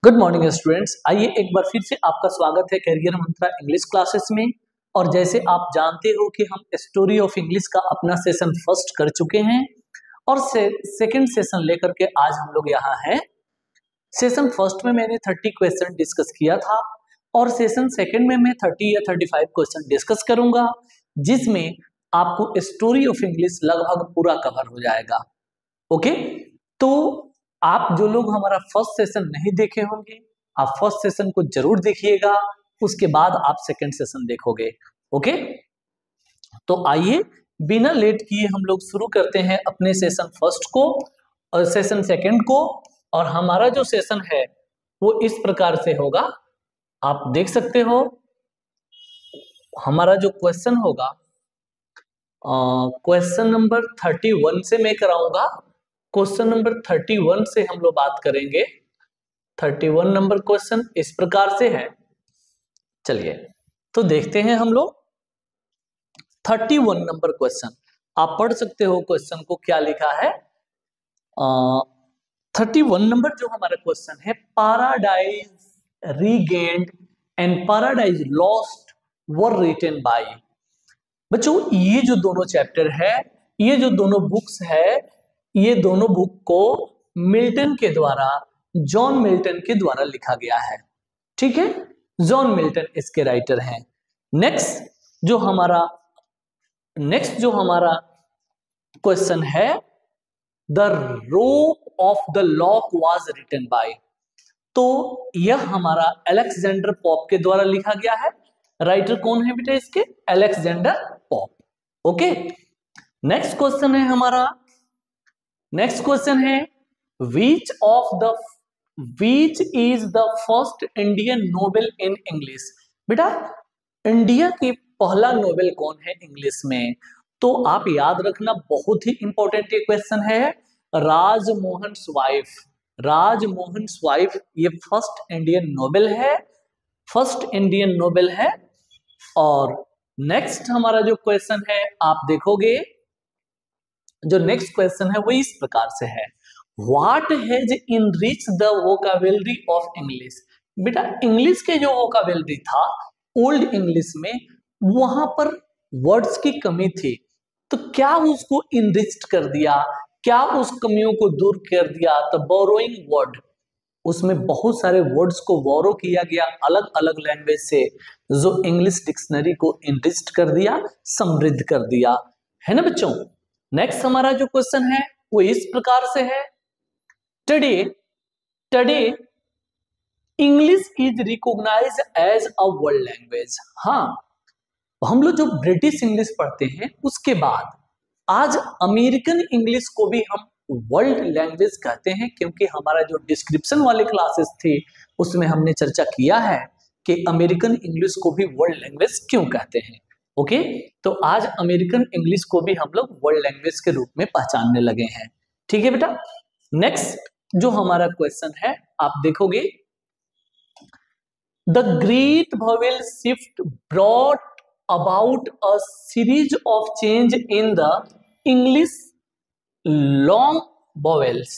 Good morning students. आइए एक बार फिर से आपका स्वागत है कैरियर मंत्रा इंग्लिश क्लासेस में। और जैसे आप जानते हो कि हम स्टोरी ऑफ इंग्लिश का अपना सेशन फर्स्ट कर चुके हैं और सेकंड सेशन लेकर के आज हम लोग यहाँ हैं। सेशन फर्स्ट में मैंने 30 क्वेश्चन डिस्कस किया था और सेशन सेकंड में मैं 30 या 35 क्वेश्चन डिस्कस करूंगा, जिसमें आपको स्टोरी ऑफ इंग्लिश लगभग पूरा कवर हो जाएगा। ओके, तो आप जो लोग हमारा फर्स्ट सेशन नहीं देखे होंगे, आप फर्स्ट सेशन को जरूर देखिएगा, उसके बाद आप सेकंड सेशन देखोगे। ओके, तो आइए बिना लेट किए हम लोग शुरू करते हैं अपने सेशन फर्स्ट को और सेशन सेकंड को। और हमारा जो सेशन है वो इस प्रकार से होगा, आप देख सकते हो। हमारा जो क्वेश्चन होगा, क्वेश्चन नंबर 31 से मैं कराऊंगा। क्वेश्चन नंबर 31 से हम लोग बात करेंगे। 31 नंबर क्वेश्चन इस प्रकार से है। चलिए तो देखते हैं हम लोग 31 नंबर क्वेश्चन। आप पढ़ सकते हो क्वेश्चन को, क्या लिखा है। 31 नंबर जो हमारा क्वेश्चन है, paradise regained and paradise lost were written by. बच्चों, ये जो दोनों चैप्टर है, ये जो दोनों बुक्स है, ये दोनों बुक को मिल्टन के द्वारा, जॉन मिल्टन के द्वारा लिखा गया है। ठीक है, जॉन मिल्टन इसके राइटर हैं। नेक्स्ट जो हमारा क्वेश्चन है, the rope of the lock was written by. तो यह हमारा अलेक्जेंडर पॉप के द्वारा लिखा गया है। राइटर कौन है बेटा इसके? Alexander Pope. Okay, next question है हमारा, नेक्स्ट क्वेश्चन है, which is the first Indian Nobel in English. बेटा, इंडिया की पहला नोबेल कौन है इंग्लिश में? तो आप याद रखना, बहुत ही इंपॉर्टेंट ये क्वेश्चन है। राजमोहन स्वाइफ। राजमोहन स्वाइफ ये फर्स्ट इंडियन नोबेल है, फर्स्ट इंडियन नोबेल है। और नेक्स्ट हमारा जो क्वेश्चन है, आप देखोगे जो नेक्स्ट क्वेश्चन है वो इस प्रकार से है, what has enrich the vocabulary of English. बेटा, इंग्लिश के जो वोकाबुलरी था ओल्ड इंग्लिश में, वहां पर वर्ड्स की कमी थी, तो क्या उसको इनरिच्ड कर दिया, क्या उस कमियों को दूर कर दिया? तो बोरोइंग वर्ड, उसमें बहुत सारे वर्ड्स को बोरो किया गया अलग अलग लैंग्वेज से, जो इंग्लिश डिक्शनरी को इनरिच्ड कर दिया, समृद्ध कर दिया, है ना बच्चों। नेक्स्ट हमारा जो क्वेश्चन है वो इस प्रकार से है, today English is recognised as a world language. हाँ, हम लोग जो ब्रिटिश इंग्लिश पढ़ते हैं उसके बाद आज अमेरिकन इंग्लिश को भी हम वर्ल्ड लैंग्वेज कहते हैं, क्योंकि हमारा जो डिस्क्रिप्शन वाले क्लासेस थे उसमें हमने चर्चा किया है कि अमेरिकन इंग्लिश को भी वर्ल्ड लैंग्वेज क्यों कहते हैं। ओके, तो आज अमेरिकन इंग्लिश को भी हम लोग वर्ल्ड लैंग्वेज के रूप में पहचानने लगे हैं। ठीक है बेटा, नेक्स्ट जो हमारा क्वेश्चन है आप देखोगे, the great vowel shift brought about a series of change in the English long vowels.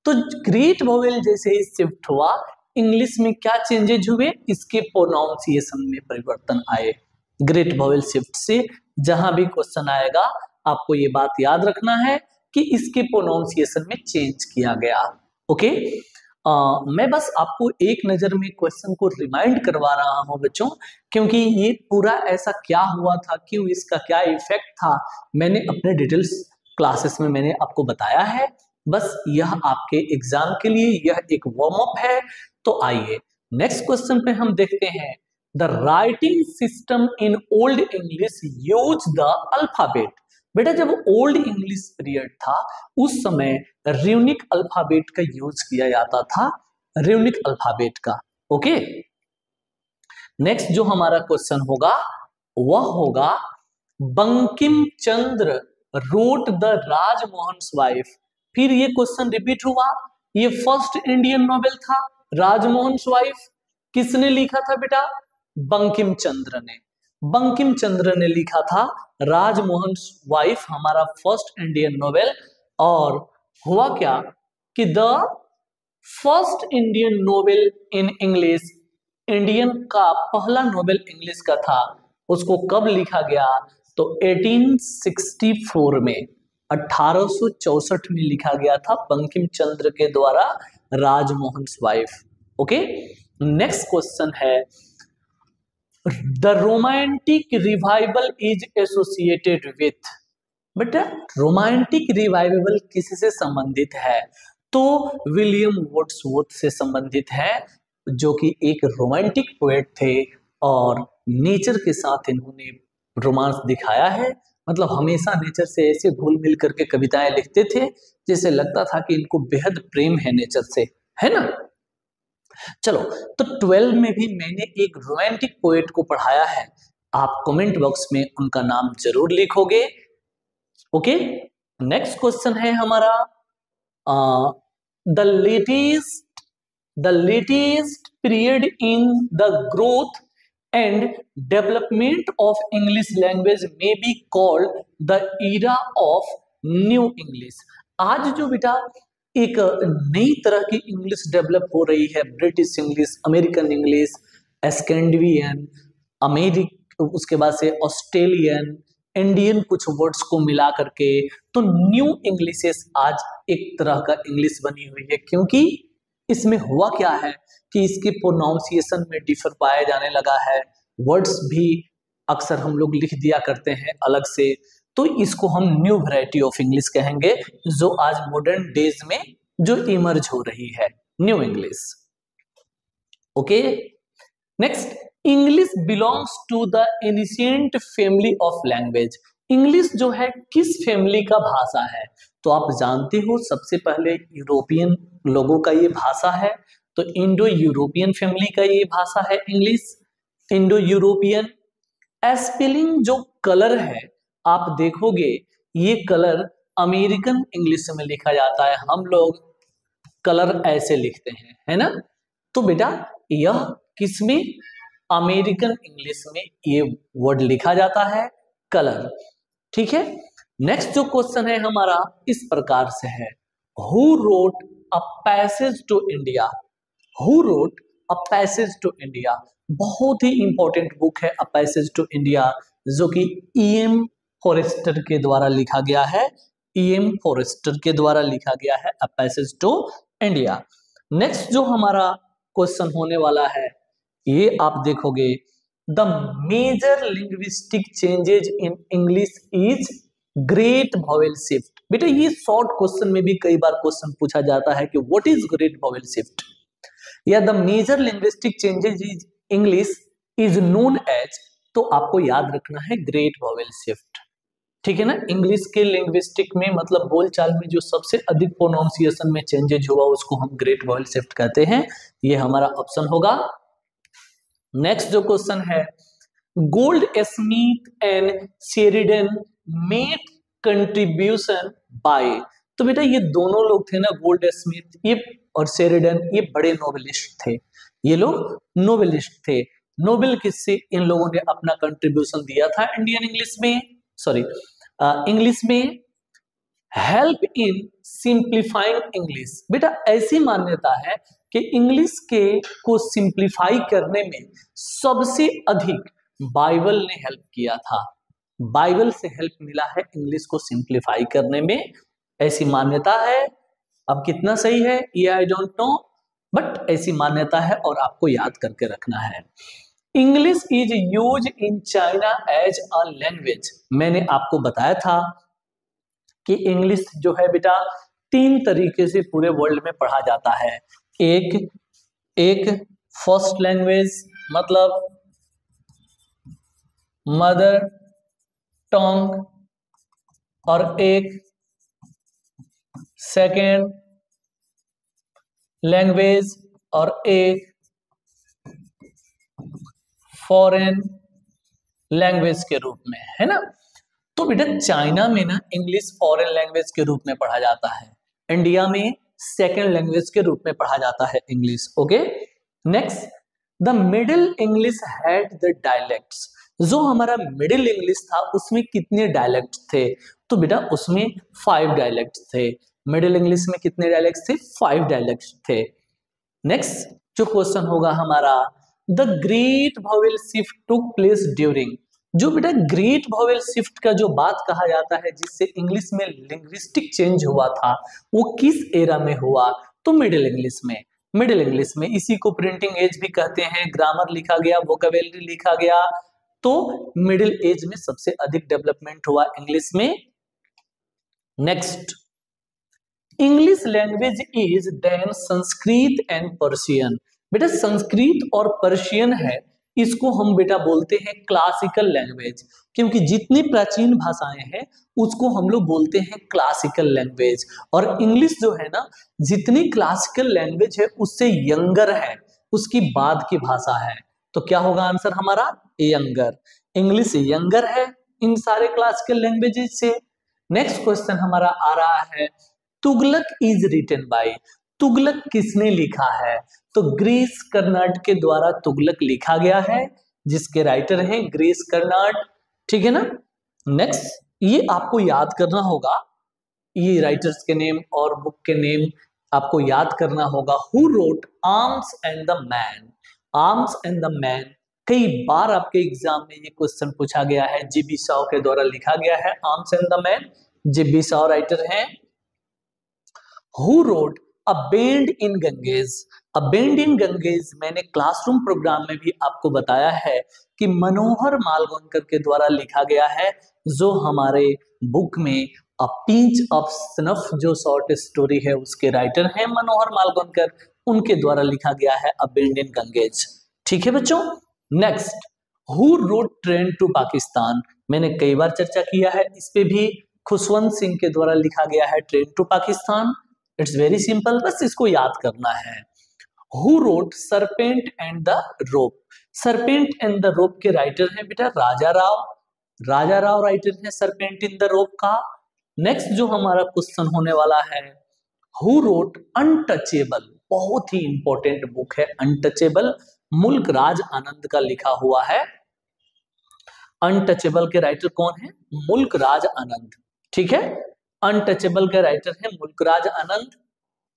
तो ग्रेट वोवेल जैसे ही शिफ्ट हुआ, इंग्लिश में क्या चेंजेज हुए? इसके प्रोनाउंसिएशन में परिवर्तन आए। ग्रेट वोवेल शिफ्ट से जहां भी क्वेश्चन आएगा आपको ये बात याद रखना है कि इसके प्रोनाउंसिएशन में चेंज किया गया। ओके, मैं बस आपको एक नजर में क्वेश्चन को रिमाइंड करवा रहा हूं बच्चों, क्योंकि ये पूरा ऐसा क्या हुआ था, क्यों, इसका क्या इफेक्ट था, मैंने अपने डिटेल्स क्लासेस में मैंने आपको बताया है। बस यह आपके एग्जाम के लिए यह एक वार्म अप है। तो आइए नेक्स्ट क्वेश्चन पे हम देखते हैं, the writing system in old English use the alphabet. बेटा, जब ओल्ड इंग्लिश पीरियड था उस समय र्यूनिक अल्फाबेट का यूज किया जाता था, र्यूनिक अल्फाबेट का। ओके, नेक्स्ट जो हमारा क्वेश्चन होगा वह होगा, बंकिम चंद्र रोट द राजमोहन स्वाइफ। फिर ये क्वेश्चन रिपीट हुआ, ये फर्स्ट इंडियन नोवेल था राजमोहन स्वाइफ। किसने लिखा था बेटा? बंकिम चंद्र ने। बंकिम चंद्र ने लिखा था राजमोहन स्वाइफ, हमारा फर्स्ट इंडियन नोवेल। और हुआ क्या कि the first Indian Nobel in English, Indian का पहला नोबेल इंग्लिश का था, उसको कब लिखा गया? तो 1864 में, 1864 में लिखा गया था बंकिम चंद्र के द्वारा, राजमोहन स्वाइफ। ओके, नेक्स्ट क्वेश्चन है, the romantic revival is associated with, बेटा रोमांटिक रिवाइवल किससे संबंधित है? तो विलियम वर्ड्सवर्थ से संबंधित है, जो कि एक रोमांटिक पोएट थे और नेचर के साथ इन्होंने रोमांस दिखाया है। मतलब हमेशा नेचर से ऐसे घुल मिल करके कविताएं लिखते थे जैसे लगता था कि इनको बेहद प्रेम है नेचर से, है ना। चलो, तो 12 में भी मैंने एक रोमांटिक पोएट को पढ़ाया है, आप कमेंट बॉक्स में उनका नाम जरूर लिखोगे। ओके, नेक्स्ट क्वेश्चन है हमारा, the latest period in the growth and development of English language में be called the era of new English. आज जो बेटा एक नई तरह की इंग्लिश डेवलप हो रही है, British English, American English, Scandinavian, उसके बाद से ऑस्ट्रेलियन, इंडियन, कुछ वर्ड्स को मिला करके तो न्यू इंग्लिशेस आज एक तरह का इंग्लिश बनी हुई है। क्योंकि इसमें हुआ क्या है कि इसके प्रोनाउंसिएशन में डिफर पाया जाने लगा है, वर्ड्स भी अक्सर हम लोग लिख दिया करते हैं अलग से, तो इसको हम न्यू वैरायटी ऑफ इंग्लिश कहेंगे, जो आज मॉडर्न डेज में जो इमर्ज हो रही है, new English. Okay, next, English belongs to the ancient family of language. English जो है किस फैमिली का भाषा है? तो आप जानते हो सबसे पहले यूरोपियन लोगों का ये भाषा है, तो इंडो यूरोपियन फैमिली का ये भाषा है इंग्लिश, इंडो यूरोपियन। स्पेलिंग जो कलर है आप देखोगे, ये कलर अमेरिकन इंग्लिश में लिखा जाता है, हम लोग कलर ऐसे लिखते हैं, है ना। तो बेटा यह किसमें? अमेरिकन इंग्लिश में ये वर्ड लिखा जाता है कलर, ठीक है। नेक्स्ट जो क्वेश्चन है हमारा इस प्रकार से है, who wrote a passage to India? Who wrote a passage to India, बहुत ही इंपॉर्टेंट बुक है अ पैसेज टू इंडिया, जो कि E.M. फॉरेस्टर के द्वारा लिखा गया है, E.M. फॉरेस्टर के द्वारा लिखा गया है a passage to India. Next जो हमारा क्वेश्चन होने वाला है, ये आप देखोगे, the major linguistic changes in English is great vowel shift. बेटा ये शॉर्ट क्वेश्चन में भी कई बार क्वेश्चन पूछा जाता है कि what is great vowel shift, या the major linguistic changes in English is known as, तो आपको याद रखना है ग्रेट वॉवेल शिफ्ट, ठीक है ना। इंग्लिश के लिंग्विस्टिक में मतलब बोलचाल में जो सबसे अधिक प्रोनाउंसिएशन में चेंजेज हुआ उसको हम ग्रेट वॉवेल शिफ्ट कहते हैं, ये हमारा ऑप्शन होगा। नेक्स्ट जो क्वेश्चन है, gold Smith and Sheridan made contribution by, तो बेटा ये दोनों लोग थे ना, गोल्ड स्मिथ ये और शेरिडन, ये बड़े नोबेलिस्ट थे, ये लोग नोबेलिस्ट थे। नोबेल किससे इन लोगों ने अपना कंट्रीब्यूशन दिया था इंडियन इंग्लिश में, सॉरी इंग्लिश में, हेल्प इन सिंप्लीफाइंग इंग्लिश। बेटा ऐसी मान्यता है कि इंग्लिश के को सिंप्लीफाई करने में सबसे अधिक बाइबल ने हेल्प किया था, बाइबल से हेल्प मिला है इंग्लिश को सिंप्लीफाई करने में, ऐसी मान्यता है। अब कितना सही है ये आई डोंट नो, बट ऐसी मान्यता है और आपको याद करके रखना है। English is use in China as a language, मैंने आपको बताया था कि इंग्लिश जो है बेटा 3 तरीके से पूरे वर्ल्ड में पढ़ा जाता है, एक फर्स्ट लैंग्वेज मतलब मदर टंग, और एक सेकेंड लैंग्वेज और एक फॉरेन लैंग्वेज के रूप में, है ना। तो बेटा चाइना में ना इंग्लिश फॉरेन लैंग्वेज के रूप में पढ़ा जाता है, इंडिया में सेकेंड लैंग्वेज के रूप में पढ़ा जाता है English. Okay, next, the middle English had the dialects, जो हमारा मिडिल इंग्लिश था उसमें कितने डायलेक्ट थे? तो बेटा उसमें 5 डायलेक्ट थे, मिडिल इंग्लिश में कितने डायलेक्ट थे? 5 डायलेक्ट थे। नेक्स्ट जो क्वेश्चन होगा हमारा, the great vowel shift took place during, जो बेटा ग्रेट वॉवेल शिफ्ट का जो बात कहा जाता है जिससे इंग्लिश में लिंग्विस्टिक चेंज हुआ था, वो किस एरा में हुआ? तो मिडिल इंग्लिश में। मिडिल इंग्लिश में, इसी को प्रिंटिंग एज भी कहते हैं, ग्रामर लिखा गया, वोकैबुलरी लिखा गया, तो मिडिल एज में सबसे अधिक डेवलपमेंट हुआ इंग्लिश में। Next, English language is then Sanskrit and Persian. बेटा संस्कृत और पर्शियन है, इसको हम बेटा बोलते हैं क्लासिकल लैंग्वेज, क्योंकि जितनी प्राचीन भाषाएं हैं उसको हम लोग बोलते हैं क्लासिकल लैंग्वेज। और इंग्लिश जो है ना, जितनी क्लासिकल लैंग्वेज है उससे यंगर है, उसकी बाद की भाषा है। तो क्या होगा आंसर हमारा? यंगर। इंग्लिश यंगर है इन सारे क्लासिकल लैंग्वेजेस से। नेक्स्ट क्वेश्चन हमारा आ रहा है, Tughlaq is written by. Tughlaq किसने लिखा है? तो ग्रीस कर्नाड के द्वारा तुगलक लिखा गया है, जिसके राइटर हैं ग्रीस कर्नाड, ठीक है ना। नेक्स्ट, ये आपको याद करना होगा, ये राइटर्स के नेम और बुक के नेम आपको याद करना होगा। Who wrote arms and the man. Arms and the man कई बार आपके एग्जाम में ये क्वेश्चन पूछा गया है, जीबी शाह के द्वारा लिखा गया है arms and the man, GB Shaw writer हैं। Who wrote a bend in Ganges. A bend in Ganges मैंने क्लासरूम प्रोग्राम में भी आपको बताया है कि मनोहर मालवणकर के द्वारा लिखा गया है, जो हमारे बुक में अ पिंच ऑफ स्नफ जो शॉर्ट स्टोरी है उसके राइटर हैं मनोहर मालवणकर, उनके द्वारा लिखा गया है अ बेंड इन गंगेज, ठीक है बच्चों। Next, who wrote train to Pakistan. मैंने कई बार चर्चा किया है इस पे भी, खुशवंत सिंह के द्वारा लिखा गया है train to Pakistan. It's very simple, बस इसको याद करना है। Who wrote serpent and the rope. Serpent and the rope के राइटर हैं बेटा राजा राव। राजा राव राइटर हैं सरपेंट इन द रोप का। नेक्स्ट जो हमारा क्वेश्चन होने वाला है, हु रोट अनटचेबल। बहुत ही इंपॉर्टेंट बुक है अनटचेबल, मुल्क राज आनंद का लिखा हुआ है। अनटचेबल के राइटर कौन है? मुल्क राज आनंद, ठीक है। अनटचेबल के राइटर है मुल्क राज आनंद।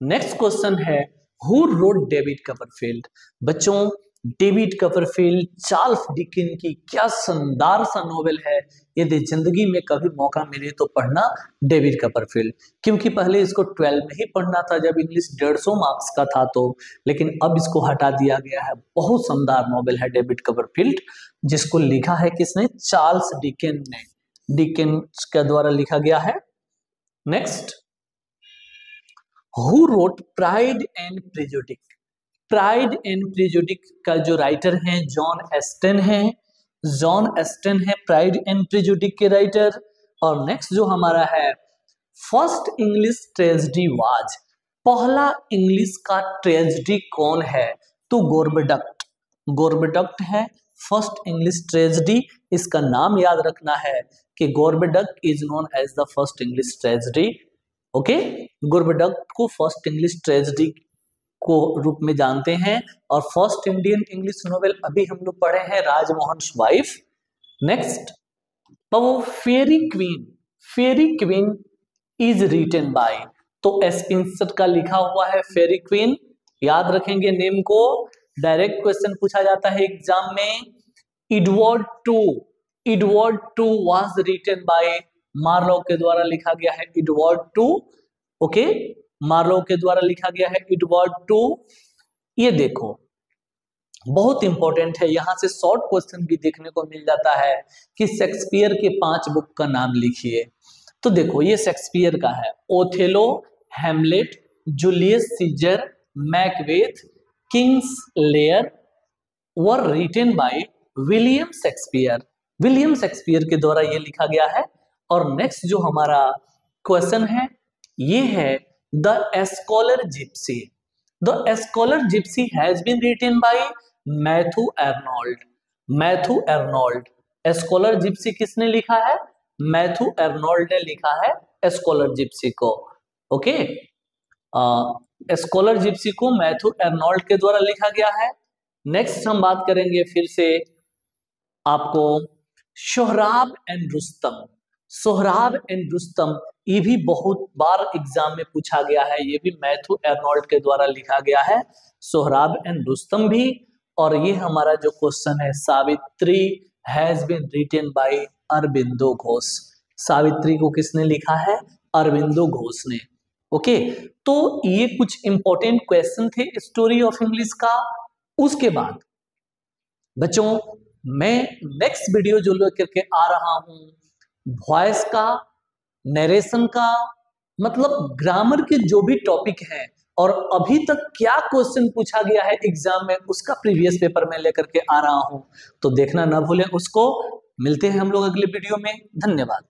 नेक्स्ट क्वेश्चन है, हु रोट डेविड कपरफील्ड। बच्चों डेविड कपरफील्ड चार्ल्स डिकेंस की क्या शानदार सा नॉवेल है, यदि जिंदगी में कभी मौका मिले तो पढ़ना डेविड कपरफील्ड, क्योंकि पहले इसको 12 में ही पढ़ना था जब इंग्लिश 150 मार्क्स का था तो, लेकिन अब इसको हटा दिया गया है। बहुत शानदार नॉवेल है डेविड कपरफील्ड, जिसको लिखा है किसने? चार्ल्स डिकेंस ने, डिकेंस के द्वारा लिखा गया है। Next, who road pride and prejudice. Pride and prejudice का जो राइटर हैं जॉन एस्टन हैं, जॉन एस्टन है प्राइड एंड प्रेजुडिस के राइटर। और नेक्स्ट जो हमारा है, फर्स्ट इंग्लिश ट्रेजेडी वाज। पहला इंग्लिश का ट्रेजेडी कौन है? तो गोरबेडक्ट, गोरबेडक्ट है फर्स्ट इंग्लिश ट्रेजेडी। इसका नाम याद रखना है कि Gorboduc is known as the first English tragedy, okay. Gorboduc को फर्स्ट इंग्लिश ट्रेजेडी को रूप में जानते हैं। और फर्स्ट इंडियन इंग्लिश नोवेल अभी हम लोग पढ़े हैं राजमोहन वाइफ। नेक्स्ट, तो Faerie Queene, Faerie Queene is written by. तो स्पेंसर का लिखा हुआ है फेरी क्वीन, याद रखेंगे नेम को, डायरेक्ट क्वेश्चन पूछा जाता है एग्जाम में। Edward two, Edward two was written by Marlowe के द्वारा लिखा गया है एडवर्ड टू, ओके। मार्लो के द्वारा लिखा गया है एडवर्ड टू। ये देखो बहुत इंपॉर्टेंट है, यहां से शॉर्ट क्वेश्चन भी देखने को मिल जाता है कि शेक्सपियर के 5 बुक का नाम लिखिए। तो देखो ये शेक्सपियर का है, Othello, Hamlet, Julius Caesar, Macbeth, kings Lear were written by William Shakespeare. William Shakespeare के द्वारा ये लिखा गया है। और नेक्स्ट जो हमारा क्वेश्चन है ये है the scholar gypsy. The scholar gypsy has been written by Matthew Arnold. Matthew Arnold, scholar gypsy किसने लिखा है? मैथ्यू अर्नोल्ड ने लिखा है स्कॉलर जिप्सी को, ओके। स्कॉलर जिप्सी को मैथ्यू अर्नोल्ड के द्वारा लिखा गया है। नेक्स्ट हम बात करेंगे फिर से आपको सोहराब एंड रुस्तम। सोहराब एंड रुस्तम ये भी बहुत बार एग्जाम में पूछा गया है, ये भी मैथ्यू आर्नोल्ड के द्वारा लिखा गया है, सोहराब एंड रुस्तम भी। और ये हमारा जो क्वेश्चन है, Savitri has been written by Aurobindo Ghosh. Savitri को किसने लिखा है? अरबिंदो घोष ने। ओके, तो ये कुछ इंपॉर्टेंट क्वेश्चन थे स्टोरी ऑफ इंग्लिश का। उसके बाद बच्चों मैं नेक्स्ट वीडियो जो लेकर के आ रहा हूं, वॉइस का, नरेशन का, मतलब ग्रामर के जो भी टॉपिक हैं और अभी तक क्या क्वेश्चन पूछा गया है एग्जाम में, उसका प्रीवियस पेपर में लेकर के आ रहा हूं, तो देखना ना भूलें उसको। मिलते हैं हम लोग अगले वीडियो में। धन्यवाद।